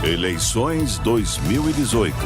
Eleições 2018.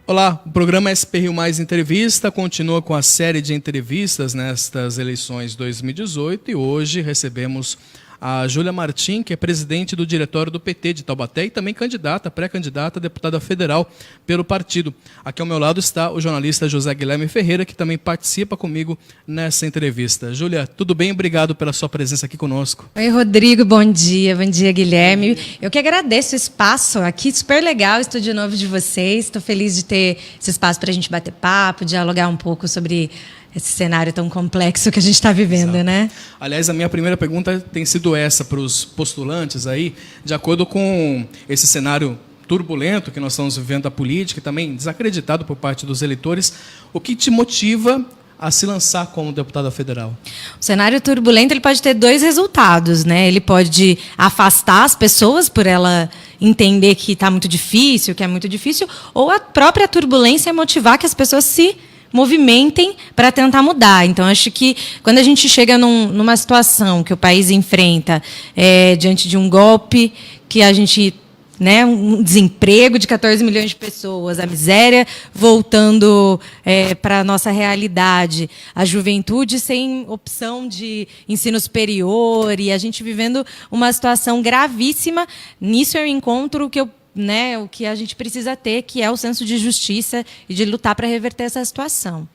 Olá, o programa SP Rio Mais Entrevista continua com a série de entrevistas nestas eleições 2018 e hoje recebemos a Júlia Martim, que é presidente do diretório do PT de Taubaté e também pré-candidata a deputada federal pelo partido. Aqui ao meu lado está o jornalista José Guilherme Ferreira, que também participa comigo nessa entrevista. Júlia, tudo bem? Obrigado pela sua presença aqui conosco. Oi, Rodrigo, bom dia Guilherme. Eu que agradeço o espaço aqui, super legal o estúdio novo de vocês. Estou feliz de ter esse espaço para a gente bater papo, dialogar um pouco sobre esse cenário tão complexo que a gente está vivendo, Exato. Né? Aliás, a minha primeira pergunta tem sido essa para os postulantes aí, de acordo com esse cenário turbulento que nós estamos vivendo a política e também desacreditado por parte dos eleitores, o que te motiva a se lançar como deputada federal? O cenário turbulento ele pode ter dois resultados, né? Ele pode afastar as pessoas por ela entender que está muito difícil, que é muito difícil, ou a própria turbulência motivar que as pessoas se movimentem para tentar mudar. Então, acho que quando a gente chega numa situação que o país enfrenta diante de um golpe, que a gente, né, um desemprego de 14 milhões de pessoas, a miséria voltando para a nossa realidade, a juventude sem opção de ensino superior e a gente vivendo uma situação gravíssima, nisso eu encontro o que a gente precisa ter, que é o senso de justiça e de lutar para reverter essa situação.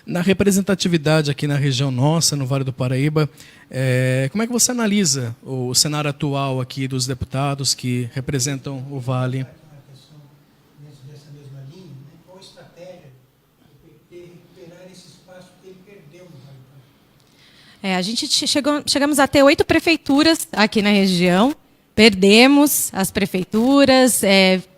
Na representatividade aqui na região nossa, no Vale do Paraíba, como é que você analisa o cenário atual aqui dos deputados que representam o Vale? Nessa mesma linha, qual a estratégia do PT recuperar esse espaço que ele perdeu no Vale do Paraíba? A gente chegamos a ter 8 prefeituras aqui na região. Perdemos as prefeituras,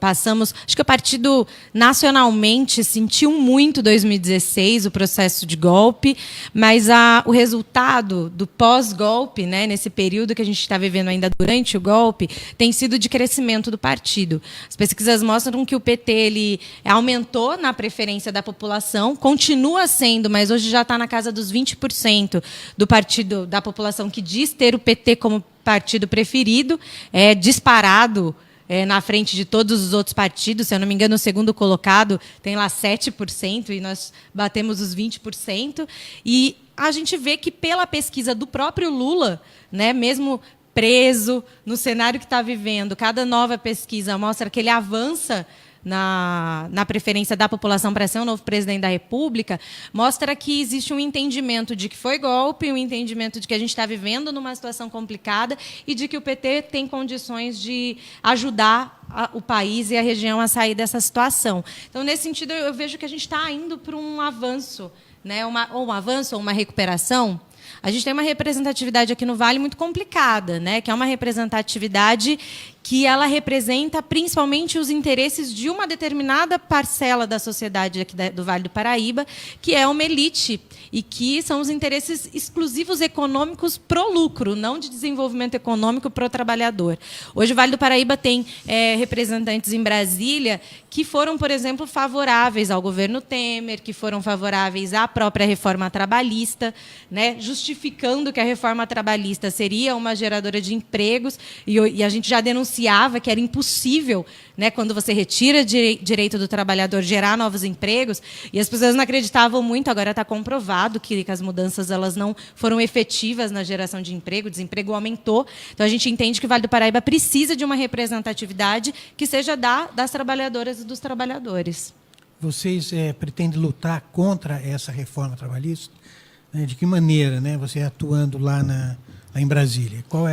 passamos... Acho que o partido nacionalmente sentiu muito 2016, o processo de golpe, mas o resultado do pós-golpe, né, nesse período que a gente está vivendo ainda durante o golpe, tem sido de crescimento do partido. As pesquisas mostram que o PT ele aumentou na preferência da população, continua sendo, mas hoje já está na casa dos 20% do partido, da população que diz ter o PT como partido preferido, disparado na frente de todos os outros partidos. Se eu não me engano, o segundo colocado tem lá 7% e nós batemos os 20%. E a gente vê que, pela pesquisa do próprio Lula, né, mesmo preso, no cenário que está vivendo, cada nova pesquisa mostra que ele avança na preferência da população para ser o novo presidente da República, mostra que existe um entendimento de que foi golpe, um entendimento de que a gente está vivendo numa situação complicada e de que o PT tem condições de ajudar o país e a região a sair dessa situação. Então, nesse sentido, eu vejo que a gente está indo para um avanço, né? Ou um avanço ou uma recuperação. A gente tem uma representatividade aqui no Vale muito complicada, né? Que é uma representatividade que ela representa principalmente os interesses de uma determinada parcela da sociedade aqui do Vale do Paraíba, que é uma elite, e que são os interesses exclusivos econômicos pro lucro, não de desenvolvimento econômico pro trabalhador. Hoje o Vale do Paraíba tem representantes em Brasília que foram, por exemplo, favoráveis ao governo Temer, que foram favoráveis à própria reforma trabalhista, né, justificando que a reforma trabalhista seria uma geradora de empregos, e a gente já denunciava que era impossível, né, quando você retira direito do trabalhador, gerar novos empregos, e as pessoas não acreditavam muito. Agora está comprovado que as mudanças elas não foram efetivas na geração de emprego, o desemprego aumentou. Então, a gente entende que o Vale do Paraíba precisa de uma representatividade que seja das trabalhadoras e dos trabalhadores. Vocês pretendem lutar contra essa reforma trabalhista? De que maneira, né, você atuando lá em Brasília? Qual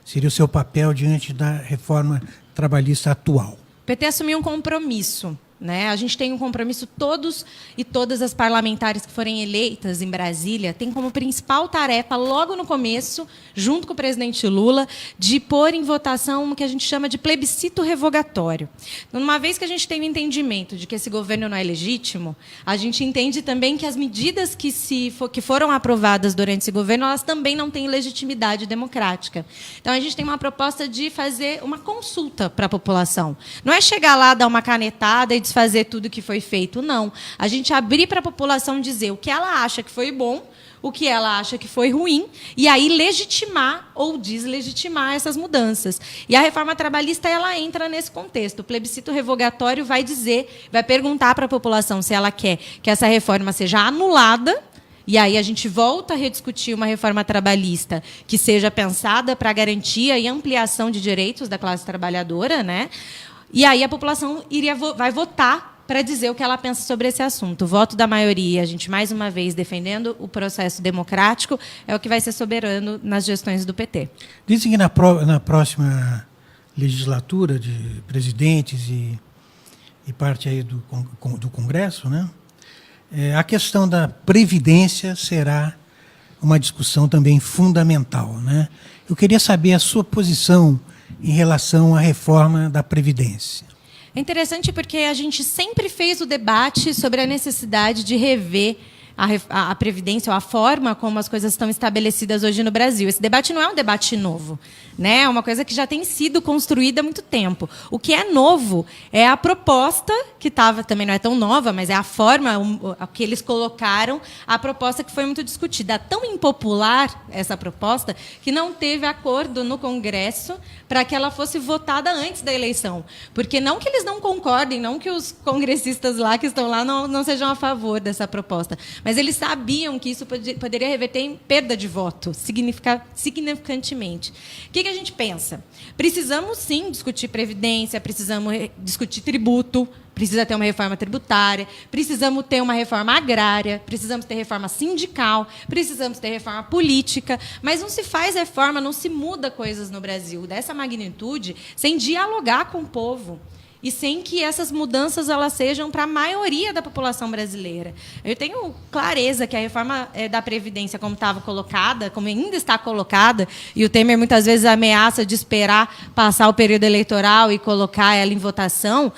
seria o seu papel diante da reforma trabalhista atual? O PT assumiu um compromisso, né? A gente tem um compromisso, todos e todas as parlamentares que forem eleitas em Brasília têm como principal tarefa, logo no começo, junto com o presidente Lula, de pôr em votação o que a gente chama de plebiscito revogatório. Então, uma vez que a gente tem o entendimento de que esse governo não é legítimo, a gente entende também que as medidas que foram aprovadas durante esse governo, elas também não têm legitimidade democrática. Então, a gente tem uma proposta de fazer uma consulta para a população. Não é chegar lá, dar uma canetada e desfazer tudo que foi feito, não. A gente abrir para a população dizer o que ela acha que foi bom, o que ela acha que foi ruim e aí legitimar ou deslegitimar essas mudanças. E a reforma trabalhista ela entra nesse contexto. O plebiscito revogatório vai perguntar para a população se ela quer que essa reforma seja anulada. E aí a gente volta a rediscutir uma reforma trabalhista que seja pensada para garantia e ampliação de direitos da classe trabalhadora, né? E aí a população vai votar para dizer o que ela pensa sobre esse assunto. O voto da maioria, a gente mais uma vez defendendo o processo democrático, é o que vai ser soberano nas gestões do PT. Dizem que na próxima legislatura de presidentes e parte aí do Congresso, né? A questão da Previdência será uma discussão também fundamental, né? Eu queria saber a sua posição em relação à reforma da Previdência. É interessante porque a gente sempre fez o debate sobre a necessidade de rever a Previdência, ou a forma como as coisas estão estabelecidas hoje no Brasil. Esse debate não é um debate novo, né? É uma coisa que já tem sido construída há muito tempo. O que é novo é a proposta, que também não é tão nova, mas é a forma que eles colocaram, a proposta que foi muito discutida. Tão impopular essa proposta que não teve acordo no Congresso para que ela fosse votada antes da eleição. Porque não que eles não concordem, não que os congressistas lá que estão lá não sejam a favor dessa proposta, mas eles sabiam que isso poderia reverter em perda de voto, significantemente. O que a gente pensa? Precisamos, sim, discutir previdência, precisamos discutir tributo, precisa ter uma reforma tributária, precisamos ter uma reforma agrária, precisamos ter reforma sindical, precisamos ter reforma política, mas não se faz reforma, não se muda coisas no Brasil dessa magnitude sem dialogar com o povo. E sem que essas mudanças elas sejam para a maioria da população brasileira. Eu tenho clareza que a reforma da Previdência, como estava colocada, como ainda está colocada, e o Temer muitas vezes ameaça de esperar passar o período eleitoral e colocar ela em votação,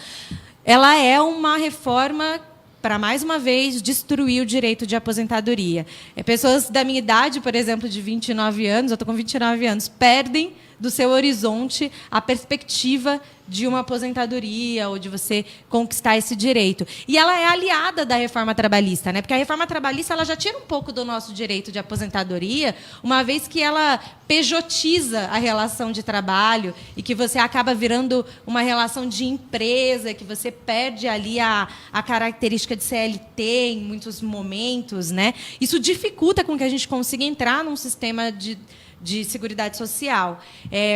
ela é uma reforma para, mais uma vez, destruir o direito de aposentadoria. Pessoas da minha idade, por exemplo, de 29 anos, eu estou com 29 anos, perdem do seu horizonte a perspectiva de uma aposentadoria ou de você conquistar esse direito. E ela é aliada da reforma trabalhista, né? Porque a reforma trabalhista ela já tira um pouco do nosso direito de aposentadoria, uma vez que ela pejotiza a relação de trabalho e que você acaba virando uma relação de empresa, que você perde ali a característica de CLT em muitos momentos, né? Isso dificulta com que a gente consiga entrar num sistema de Seguridade Social.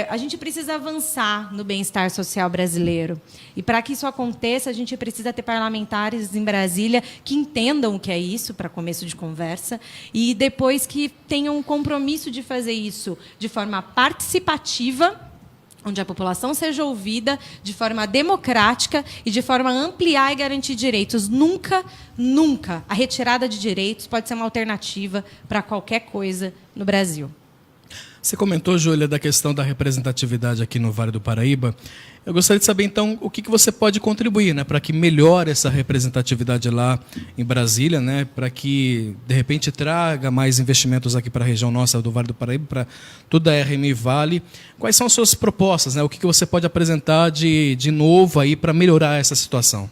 A gente precisa avançar no bem-estar social brasileiro. E, para que isso aconteça, a gente precisa ter parlamentares em Brasília que entendam o que é isso, para começo de conversa, e depois que tenham um compromisso de fazer isso de forma participativa, onde a população seja ouvida de forma democrática e de forma a ampliar e garantir direitos. Nunca, nunca a retirada de direitos pode ser uma alternativa para qualquer coisa no Brasil. Você comentou, Júlia, da questão da representatividade aqui no Vale do Paraíba. Eu gostaria de saber, então, o que você pode contribuir, né, para que melhore essa representatividade lá em Brasília, né, para que, de repente, traga mais investimentos aqui para a região nossa do Vale do Paraíba, para toda a RMI Vale. Quais são as suas propostas, né? O que você pode apresentar de novo aí para melhorar essa situação?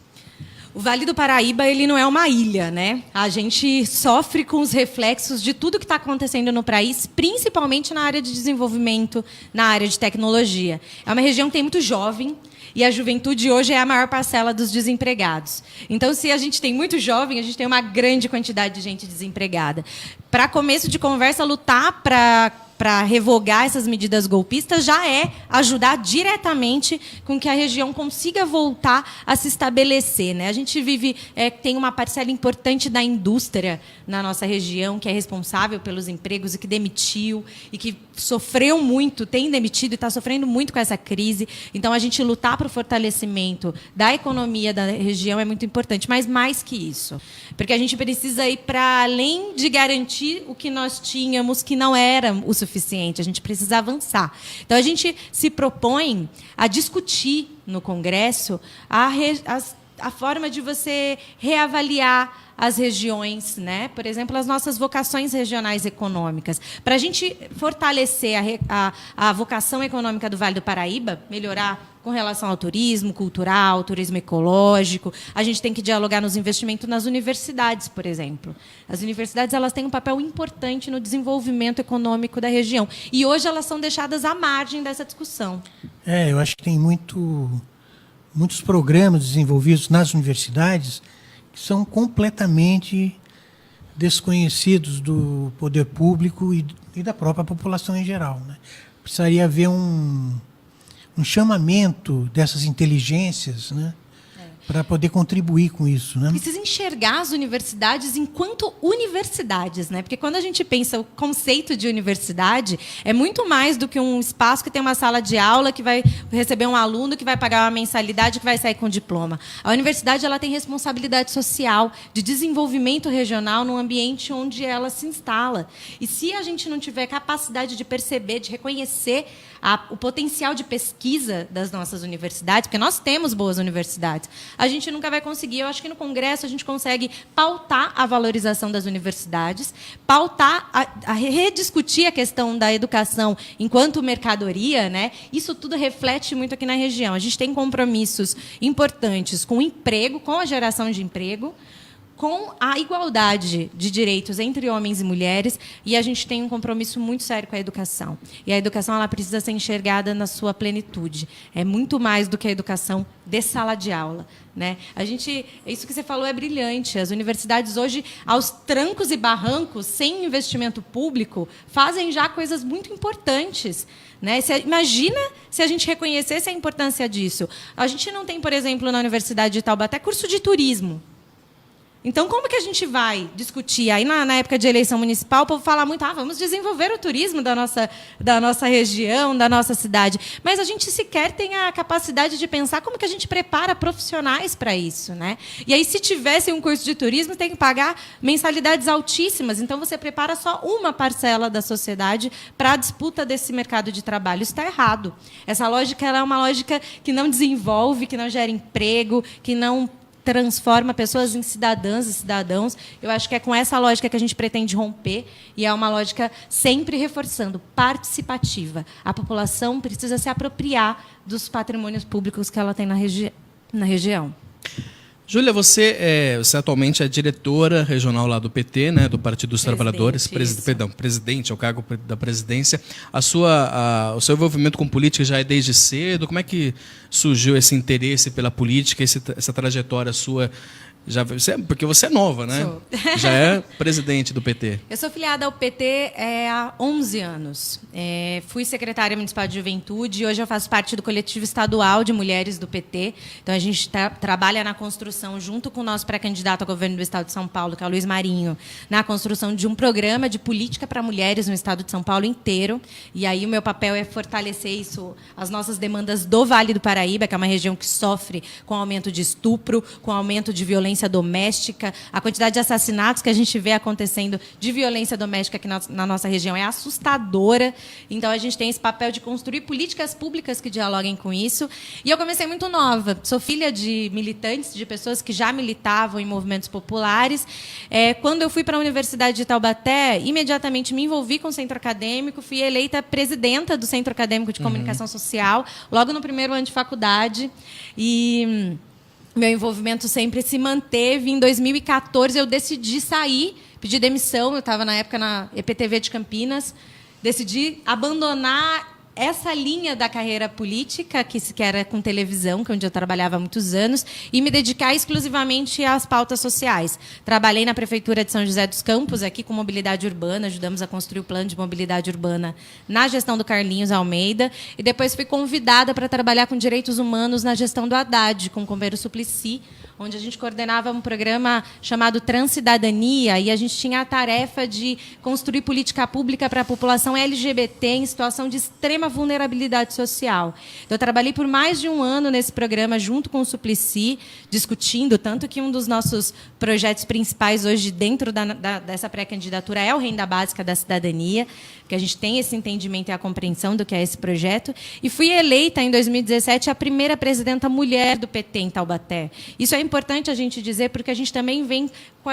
O Vale do Paraíba ele não é uma ilha, né? A gente sofre com os reflexos de tudo que está acontecendo no país, principalmente na área de desenvolvimento, na área de tecnologia. É uma região que tem muito jovem, e a juventude hoje é a maior parcela dos desempregados. Então, se a gente tem muito jovem, a gente tem uma grande quantidade de gente desempregada. Para começo de conversa, lutar para revogar essas medidas golpistas já é ajudar diretamente com que a região consiga voltar a se estabelecer, né? A gente tem uma parcela importante da indústria na nossa região, que é responsável pelos empregos e que demitiu, e que sofreu muito, tem demitido e está sofrendo muito com essa crise. Então, a gente lutar para o fortalecimento da economia da região é muito importante, mas mais que isso. Porque a gente precisa ir para além de garantir o que nós tínhamos, que não era o suficiente. A gente precisa avançar. Então, a gente se propõe a discutir no Congresso a forma de você reavaliar as regiões, né? Por exemplo, as nossas vocações regionais econômicas. Para a gente fortalecer a vocação econômica do Vale do Paraíba, melhorar com relação ao turismo cultural, turismo ecológico. A gente tem que dialogar nos investimentos nas universidades, por exemplo. As universidades elas têm um papel importante no desenvolvimento econômico da região. E hoje elas são deixadas à margem dessa discussão. Eu acho que tem muitos programas desenvolvidos nas universidades que são completamente desconhecidos do poder público e da própria população em geral, né? Precisaria haver um chamamento dessas inteligências, né, para poder contribuir com isso, né? Precisa enxergar as universidades enquanto universidades, né? Porque quando a gente pensa o conceito de universidade, é muito mais do que um espaço que tem uma sala de aula, que vai receber um aluno, que vai pagar uma mensalidade, que vai sair com diploma. A universidade ela tem responsabilidade social, de desenvolvimento regional no ambiente onde ela se instala. E se a gente não tiver capacidade de perceber, de reconhecer o potencial de pesquisa das nossas universidades, porque nós temos boas universidades, a gente nunca vai conseguir. Eu acho que no Congresso a gente consegue pautar a valorização das universidades, pautar, a rediscutir a questão da educação enquanto mercadoria, né? Isso tudo reflete muito aqui na região. A gente tem compromissos importantes com o emprego, com a geração de emprego, com a igualdade de direitos entre homens e mulheres, e a gente tem um compromisso muito sério com a educação. E a educação ela precisa ser enxergada na sua plenitude. É muito mais do que a educação de sala de aula, né? Isso que você falou é brilhante. As universidades hoje, aos trancos e barrancos, sem investimento público, fazem já coisas muito importantes, né? Imagina se a gente reconhecesse a importância disso. A gente não tem, por exemplo, na Universidade de Taubaté, curso de turismo. Então, como que a gente vai discutir? Aí, na época de eleição municipal, o povo fala muito, vamos desenvolver o turismo da nossa região, da nossa cidade. Mas a gente sequer tem a capacidade de pensar como que a gente prepara profissionais para isso, né? E aí, se tivesse um curso de turismo, tem que pagar mensalidades altíssimas. Então, você prepara só uma parcela da sociedade para a disputa desse mercado de trabalho. Isso está errado. Essa lógica ela é uma lógica que não desenvolve, que não gera emprego, que não transforma pessoas em cidadãs e cidadãos. Eu acho que é com essa lógica que a gente pretende romper, e é uma lógica sempre reforçando, participativa. A população precisa se apropriar dos patrimônios públicos que ela tem na região. Júlia, você atualmente é diretora regional lá do PT, né, do Partido dos Trabalhadores, presidente, é o cargo da presidência. O seu envolvimento com política já é desde cedo? Como é que surgiu esse interesse pela política, essa trajetória sua? Porque você é nova, né? Sou. Já é presidente do PT. Eu sou filiada ao PT há 11 anos. Fui secretária municipal de juventude e hoje eu faço parte do coletivo estadual de mulheres do PT. Então, a gente trabalha na construção, junto com o nosso pré-candidato ao governo do Estado de São Paulo, que é o Luiz Marinho, na construção de um programa de política para mulheres no Estado de São Paulo inteiro. E aí o meu papel é fortalecer isso, as nossas demandas do Vale do Paraíba, que é uma região que sofre com aumento de estupro, com aumento de violência doméstica. A quantidade de assassinatos que a gente vê acontecendo de violência doméstica aqui na nossa região é assustadora. Então, a gente tem esse papel de construir políticas públicas que dialoguem com isso. E eu comecei muito nova. Sou filha de militantes, de pessoas que já militavam em movimentos populares. Quando eu fui para a Universidade de Taubaté, imediatamente me envolvi com o centro acadêmico, fui eleita presidenta do Centro Acadêmico de Comunicação Social, logo no primeiro ano de faculdade. E meu envolvimento sempre se manteve. Em 2014, eu decidi sair, pedir demissão. Eu estava, na época, na EPTV de Campinas. Decidi abandonar essa linha da carreira política, que era com televisão, que é onde eu trabalhava há muitos anos, e me dedicar exclusivamente às pautas sociais. Trabalhei na Prefeitura de São José dos Campos, aqui com mobilidade urbana, ajudamos a construir o plano de mobilidade urbana na gestão do Carlinhos Almeida, e depois fui convidada para trabalhar com direitos humanos na gestão do Haddad, com o companheiro Suplicy, onde a gente coordenava um programa chamado Transcidadania, e a gente tinha a tarefa de construir política pública para a população LGBT em situação de extrema vulnerabilidade social. Então, eu trabalhei por mais de um ano nesse programa, junto com o Suplicy, discutindo, tanto que um dos nossos projetos principais hoje, dentro dessa pré-candidatura, é o Renda Básica da Cidadania, que a gente tem esse entendimento e a compreensão do que é esse projeto, e fui eleita, em 2017, a primeira presidenta mulher do PT em Taubaté. Isso é importante a gente dizer, porque a gente também vem com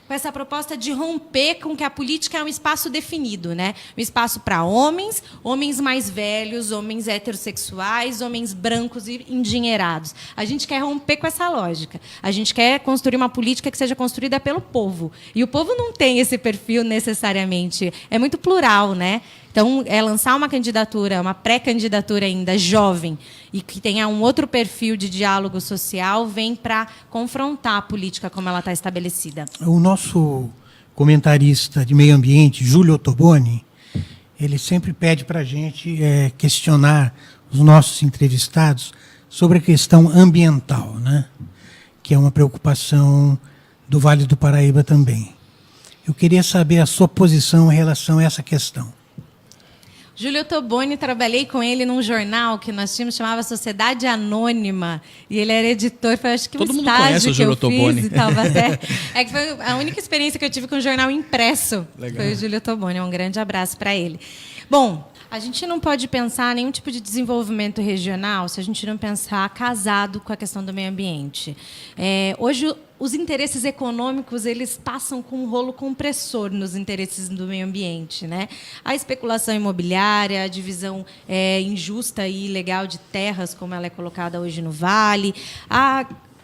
com essa proposta de romper com que a política é um espaço definido, né? Um espaço para homens, homens mais velhos, homens heterossexuais, homens brancos e endinheirados. A gente quer romper com essa lógica. A gente quer construir uma política que seja construída pelo povo. E o povo não tem esse perfil necessariamente. É muito plural, né? Então, lançar uma candidatura, uma pré-candidatura ainda jovem e que tenha um outro perfil de diálogo social, vem para confrontar a política como ela está estabelecida. O nosso comentarista de meio ambiente, Júlio Ottoboni, ele sempre pede para a gente questionar os nossos entrevistados sobre a questão ambiental, né? Que é uma preocupação do Vale do Paraíba também. Eu queria saber a sua posição em relação a essa questão. Júlio Ottoboni, trabalhei com ele num jornal que nós tínhamos, chamava Sociedade Anônima, e ele era editor, foi acho que um estágio que eu fiz e Taubaté. É que foi a única experiência que eu tive com um jornal impresso. Legal. Foi o Júlio Ottoboni, um grande abraço para ele. Bom, a gente não pode pensar nenhum tipo de desenvolvimento regional se a gente não pensar casado com a questão do meio ambiente. Hoje, os interesses econômicos eles passam com um rolo compressor nos interesses do meio ambiente, né? A especulação imobiliária, a divisão injusta e ilegal de terras, como ela é colocada hoje no Vale,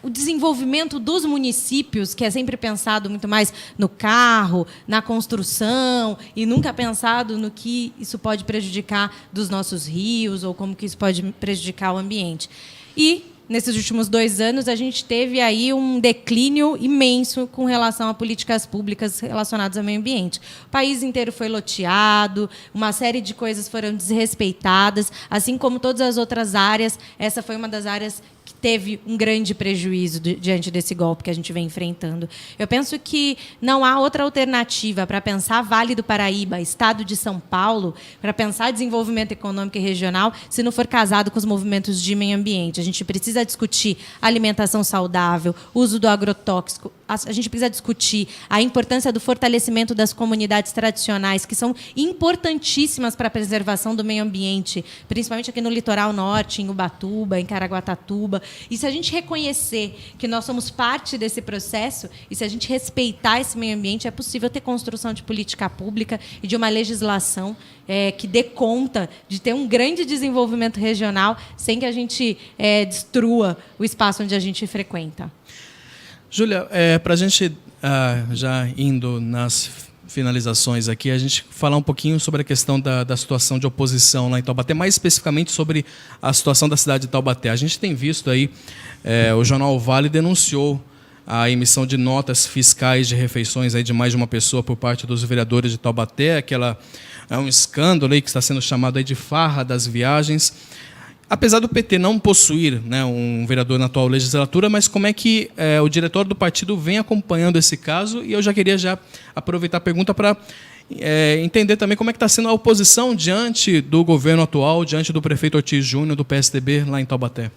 o desenvolvimento dos municípios, que é sempre pensado muito mais no carro, na construção, e nunca pensado no que isso pode prejudicar dos nossos rios ou como que isso pode prejudicar o ambiente. E nesses últimos 2 anos, a gente teve aí um declínio imenso com relação a políticas públicas relacionadas ao meio ambiente. O país inteiro foi loteado, uma série de coisas foram desrespeitadas, assim como todas as outras áreas. Essa foi uma das áreas que teve um grande prejuízo diante desse golpe que a gente vem enfrentando. Eu penso que não há outra alternativa para pensar Vale do Paraíba, Estado de São Paulo, para pensar desenvolvimento econômico e regional, se não for casado com os movimentos de meio ambiente. A gente precisa discutir alimentação saudável, uso do agrotóxico, a gente precisa discutir a importância do fortalecimento das comunidades tradicionais, que são importantíssimas para a preservação do meio ambiente, principalmente aqui no litoral norte, em Ubatuba, em Caraguatatuba. E se a gente reconhecer que nós somos parte desse processo, e se a gente respeitar esse meio ambiente, é possível ter construção de política pública e de uma legislação que dê conta de ter um grande desenvolvimento regional sem que a gente destrua o espaço onde a gente frequenta. Júlia, para a gente, já indo nas finalizações aqui, a gente falar um pouquinho sobre a questão da situação de oposição lá em Taubaté, mais especificamente sobre a situação da cidade de Taubaté. A gente tem visto aí, o jornal Vale denunciou a emissão de notas fiscais de refeições aí de mais de uma pessoa por parte dos vereadores de Taubaté, é um escândalo aí que está sendo chamado aí de farra das viagens. Apesar do PT não possuir, né, um vereador na atual legislatura, mas como é que o diretório do partido vem acompanhando esse caso? E eu já queria aproveitar a pergunta para entender também como é que está sendo a oposição diante do governo atual, diante do prefeito Ortiz Júnior, do PSDB, lá em Taubaté.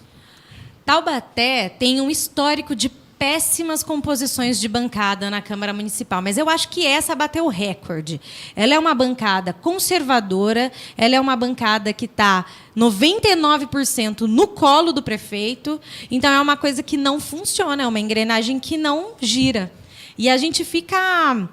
Taubaté tem um histórico de péssimas composições de bancada na Câmara Municipal, mas eu acho que essa bateu o recorde. Ela é uma bancada conservadora, ela é uma bancada que está 99% no colo do prefeito, então é uma coisa que não funciona, é uma engrenagem que não gira. E a gente fica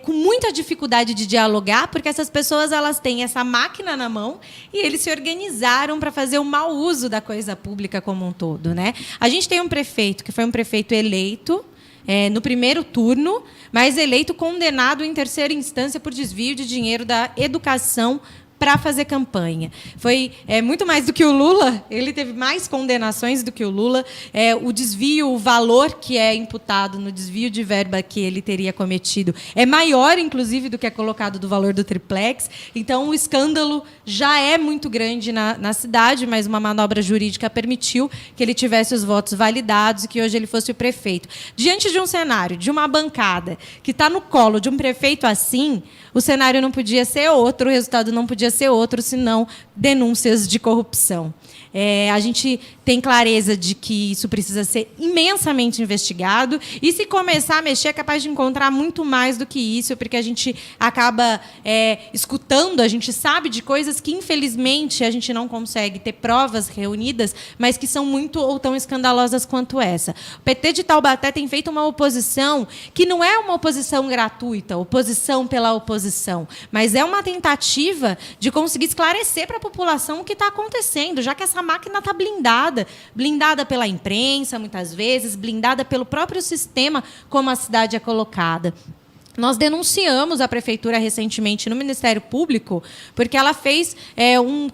com muita dificuldade de dialogar, porque essas pessoas elas têm essa máquina na mão e eles se organizaram para fazer o mau uso da coisa pública como um todo, né? A gente tem um prefeito que foi um prefeito eleito no primeiro turno, mas eleito condenado em terceira instância por desvio de dinheiro da educação para fazer campanha. Foi muito mais do que o Lula, ele teve mais condenações do que o Lula. O desvio, o valor que é imputado no desvio de verba que ele teria cometido é maior, inclusive, do que é colocado do valor do triplex. Então, o escândalo já é muito grande na cidade, mas uma manobra jurídica permitiu que ele tivesse os votos validados e que hoje ele fosse o prefeito. Diante de um cenário, de uma bancada que está no colo de um prefeito assim, o cenário não podia ser outro, o resultado não podia ser outro, senão denúncias de corrupção. A gente tem clareza de que isso precisa ser imensamente investigado, e se começar a mexer é capaz de encontrar muito mais do que isso, porque a gente acaba escutando, a gente sabe de coisas que, infelizmente, a gente não consegue ter provas reunidas, mas que são muito ou tão escandalosas quanto essa. O PT de Taubaté tem feito uma oposição que não é uma oposição gratuita, oposição pela oposição, mas é uma tentativa de conseguir esclarecer para a população o que está acontecendo, já que essa máquina está blindada pela imprensa, muitas vezes, blindada pelo próprio sistema como a cidade é colocada. Nós denunciamos a prefeitura recentemente no Ministério Público, porque ela fez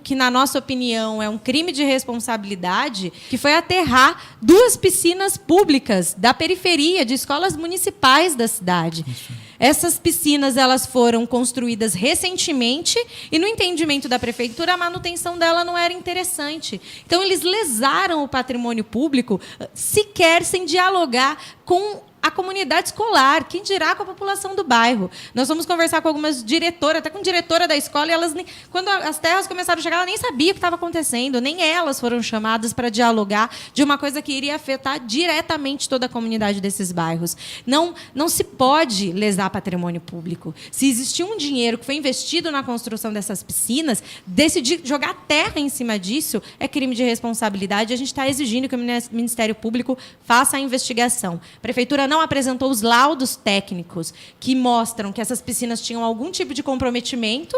que, na nossa opinião, é um crime de responsabilidade, que foi aterrar 2 piscinas públicas da periferia, de escolas municipais da cidade. Isso. Essas piscinas elas foram construídas recentemente e, no entendimento da prefeitura, a manutenção dela não era interessante. Então, eles lesaram o patrimônio público, sequer sem dialogar com a comunidade escolar, quem dirá com a população do bairro. Nós fomos conversar com algumas diretoras, até com diretora da escola, e elas, quando as terras começaram a chegar, ela nem sabia o que estava acontecendo, nem elas foram chamadas para dialogar de uma coisa que iria afetar diretamente toda a comunidade desses bairros. Não se pode lesar patrimônio público. Se existiu um dinheiro que foi investido na construção dessas piscinas, decidir jogar terra em cima disso é crime de responsabilidade, e a gente está exigindo que o Ministério Público faça a investigação. A prefeitura não apresentou os laudos técnicos que mostram que essas piscinas tinham algum tipo de comprometimento,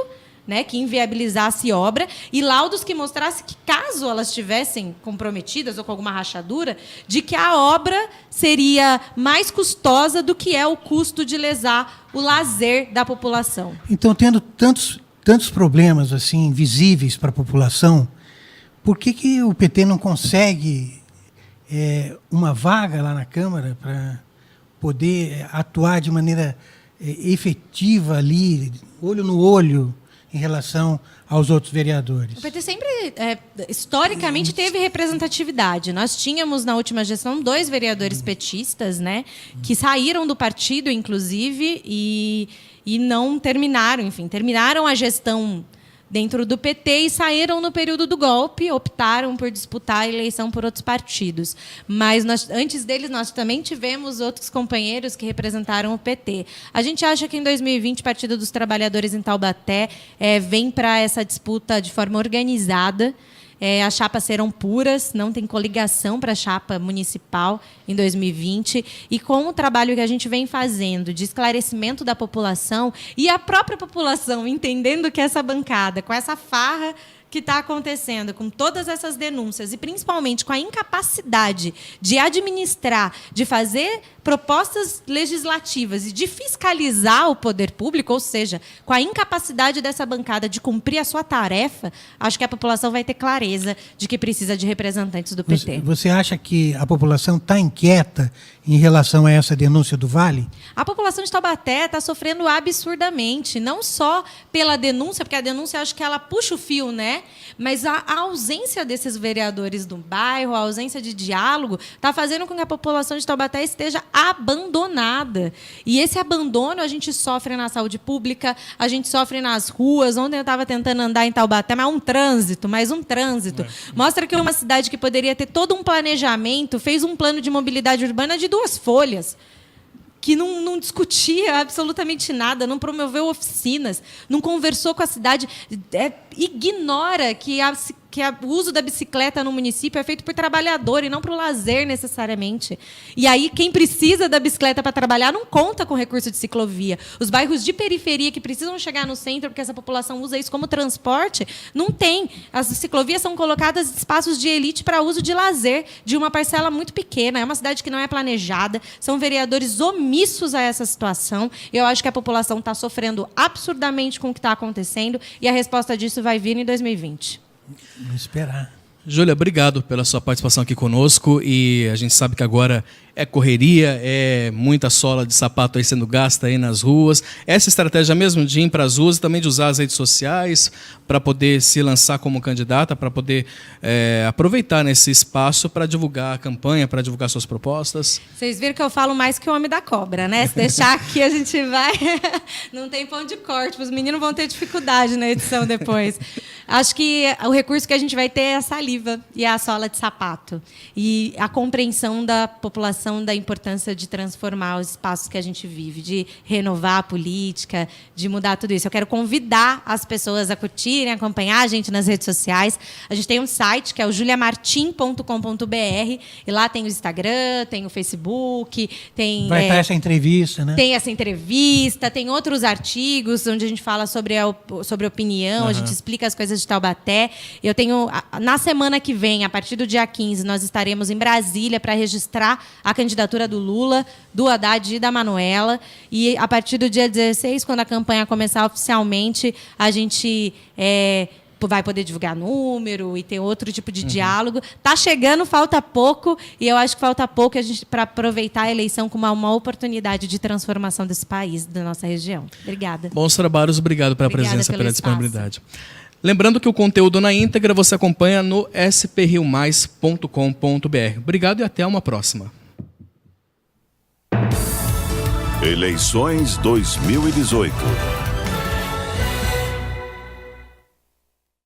né, que inviabilizasse obra, e laudos que mostrassem que, caso elas estivessem comprometidas ou com alguma rachadura, de que a obra seria mais custosa do que é o custo de lesar o lazer da população. Então, tendo tantos problemas assim visíveis para a população, por que o PT não consegue uma vaga lá na Câmara para poder atuar de maneira efetiva ali, olho no olho, em relação aos outros vereadores? O PT sempre, historicamente, teve representatividade. Nós tínhamos, na última gestão, 2 vereadores petistas, né, que saíram do partido, inclusive, e não terminaram, enfim, terminaram a gestão dentro do PT e saíram no período do golpe, optaram por disputar a eleição por outros partidos. Mas antes deles, nós também tivemos outros companheiros que representaram o PT. A gente acha que, em 2020, o Partido dos Trabalhadores em Taubaté vem para essa disputa de forma organizada. As chapas serão puras, não tem coligação para a chapa municipal em 2020. E com o trabalho que a gente vem fazendo de esclarecimento da população e a própria população entendendo que essa bancada, com essa farra que está acontecendo, com todas essas denúncias, e principalmente com a incapacidade de administrar, de fazer propostas legislativas e de fiscalizar o poder público, ou seja, com a incapacidade dessa bancada de cumprir a sua tarefa, acho que a população vai ter clareza de que precisa de representantes do PT. Você acha que a população está inquieta em relação a essa denúncia do Vale? A população de Taubaté está sofrendo absurdamente, não só pela denúncia, porque a denúncia, acho que ela puxa o fio, né? Mas a ausência desses vereadores do bairro, a ausência de diálogo, está fazendo com que a população de Taubaté esteja abandonada. E esse abandono a gente sofre na saúde pública, a gente sofre nas ruas. Ontem eu estava tentando andar em Taubaté, mas mais um trânsito. Mostra que uma cidade que poderia ter todo um planejamento, fez um plano de mobilidade urbana de 2 folhas, que não discutia absolutamente nada, não promoveu oficinas, não conversou com a cidade, ignora que o uso da bicicleta no município é feito por trabalhador e não para o lazer, necessariamente. E aí, quem precisa da bicicleta para trabalhar não conta com recurso de ciclovia. Os bairros de periferia que precisam chegar no centro, porque essa população usa isso como transporte, não tem. As ciclovias são colocadas em espaços de elite para uso de lazer, de uma parcela muito pequena. É uma cidade que não é planejada, são vereadores omissos a essa situação. Eu acho que a população está sofrendo absurdamente com o que está acontecendo, e a resposta disso vai vir em 2020. Vamos esperar. Júlia, obrigado pela sua participação aqui conosco, e a gente sabe que agora é correria, é muita sola de sapato aí sendo gasta aí nas ruas. Essa estratégia mesmo de ir para as ruas, também de usar as redes sociais para poder se lançar como candidata, para poder aproveitar nesse espaço para divulgar a campanha, para divulgar suas propostas. Vocês viram que eu falo mais que o homem da cobra, né? Se deixar aqui, a gente vai... Não tem pão de corte, os meninos vão ter dificuldade na edição depois. Acho que o recurso que a gente vai ter é a saliva e a sola de sapato. E a compreensão da população da importância de transformar os espaços que a gente vive, de renovar a política, de mudar tudo isso. Eu quero convidar as pessoas a curtirem, acompanhar a gente nas redes sociais. A gente tem um site que é o juliamartin.com.br, e lá tem o Instagram, tem o Facebook, tem... Vai estar essa entrevista, né? Tem essa entrevista, tem outros artigos onde a gente fala sobre opinião, a gente explica as coisas de Taubaté. Eu tenho... Na semana que vem, a partir do dia 15, nós estaremos em Brasília para registrar a candidatura do Lula, do Haddad e da Manuela. E a partir do dia 16, quando a campanha começar oficialmente, a gente vai poder divulgar número e ter outro tipo de diálogo. Está chegando, falta pouco, e eu acho que falta pouco para aproveitar a eleição como uma oportunidade de transformação desse país, da nossa região. Obrigada. Bons trabalhos, obrigado pela Obrigada presença, pelo pela espaço. disponibilidade. Lembrando que o conteúdo na íntegra você acompanha no sprriomais.com.br. Obrigado e até uma próxima. Eleições 2018.